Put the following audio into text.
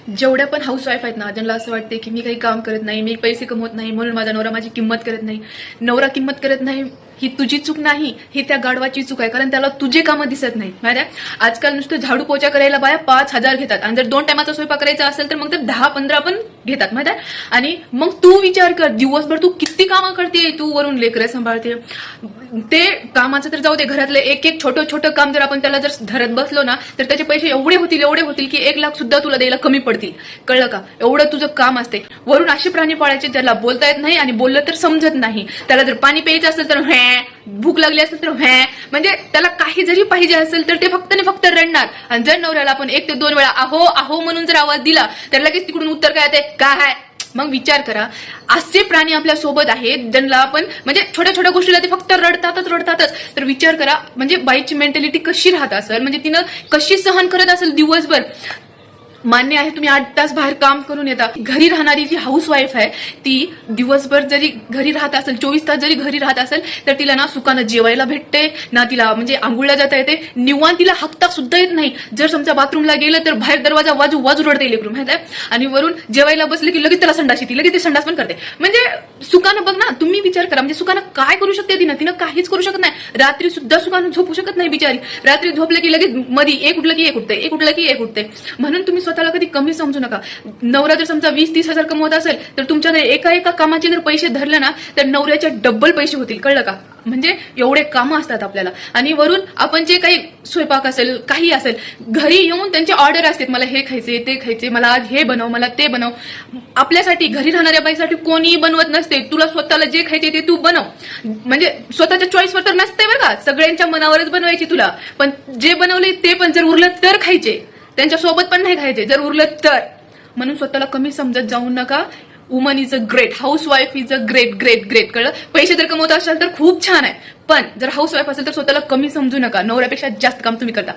जेवढ्या पण हाऊसवाईफ आहेत ना, ज्यांना असं वाटते की मी काही काम करत नाही, मी पैसे कमवत नाही, म्हणून माझा नवरा माझी किंमत करत नाही, नवरा किंमत करत नाही, ही तुझी चूक नाही, ही त्या गाढवाची चूक आहे. कारण त्याला तुझे कामं दिसत नाही. माहिती आहे, आजकाल नुसतं झाडू पोचा करायला बाया 5,000 घेतात, आणि जर 2 टायमाचा स्वयंपाक करायचा असेल तर मग ते 10-15 पण घेतात. माहिती आहे. आणि मग तू विचार कर, दिवसभर तू किती कामं करते, तू वरून लेकरं सांभाळते. ते कामाचं तर जाऊ दे, घरातलं एक एक छोटं छोटं काम जर आपण त्याला जर धरत बसलो ना, तर त्याचे पैसे एवढे होतील की 1 लाख सुद्धा तुला द्यायला कमी पडतील. कळलं का? एवढं तुझं काम असते. वरून असे प्राणी पाळायचे ज्याला बोलता येत नाही, आणि बोललं तर समजत नाही. त्याला जर पाणी प्यायचं असेल तर भूक लागली असेल तर म्हणजे त्याला काही जरी पाहिजे असेल तर ते फक्त ने फक्त रडणार. आणि जर नवऱ्याला आपण 1 ते 2 वेळा अहो अहो म्हणून जर आवाज दिला तर लगेच तिकडून उत्तर काय येते, काय. मग विचार करा, असे प्राणी आपल्या सोबत आहेत ज्यांना आपण म्हणजे छोट्या छोट्या गोष्टीला ते फक्त रडतातच. तर विचार करा, म्हणजे बाईची मेंटॅलिटी कशी राहत असेल, म्हणजे तिनं कशी सहन करत असेल दिवसभर. मान्य आहे तुम्ही 8 तास बाहेर काम करून येता, घरी राहणारी जी हाऊसवाईफ आहे ती दिवसभर जरी घरी राहत असेल, 24 तास जरी घरी राहत असेल, तर तिला ना सुखानं जेवायला भेटते ना, तिला म्हणजे आंघोळला जाता येते, निवांत तिला हाकता सुद्धा येत नाही. जर समजा बाथरूमला गेलं तर बाहेर दरवाजा वाजू रडते लेकरू. माहिती आहे. आणि वरून जेवायला बसले की लगेच त्याला संडास येते, लगेच ते संडास पण करते. म्हणजे सुखानं बघ ना, तुम्ही विचार करा, म्हणजे सुखानं काय करू शकते तिनं काहीच करू शकत नाही. रात्री सुद्धा सुखानं झोपू शकत नाही बिचारी. रात्री झोपले की लगेच मध्ये एक उठलं की एक उठते. म्हणून तुम्ही स्वतःला कधी कमी समजू नका. नवरा जर समजा 20-30 हजार कमवत असेल तर तुमच्या एका कामाचे जर पैसे धरले ना तर नवऱ्याच्या डबल पैसे होतील. कळलं का? म्हणजे एवढे कामं असतात आपल्याला. आणि वरून आपण जे काही स्वयंपाक असेल काही असेल, घरी येऊन त्यांचे ऑर्डर असतात, मला हे खायचे ते खायचे, मला आज हे बनव, मला ते बनव. आपल्यासाठी घरी राहणाऱ्या बाईसाठी कोणीही बनवत नसते. तुला स्वतःला जे खायचे ते तू बनव. म्हणजे स्वतःच्या चॉईसवर तर नसते बरं का, सगळ्यांच्या मनावरच बनवायची तुला. पण जे बनवले ते पण जर उरलं तर खायचे, त्यांच्या सोबत पण नाही खायचे जर उरलं तर. म्हणून स्वतःला कमी समजत जाऊ नका. Woman is a great, housewife is a great. कळलं? पैसे जर कमवत असाल तर खूप छान आहे, पण जर हाऊसवाईफ असेल तर स्वतःला कमी समजू नका. नवऱ्यापेक्षा जास्त काम तुम्ही करता.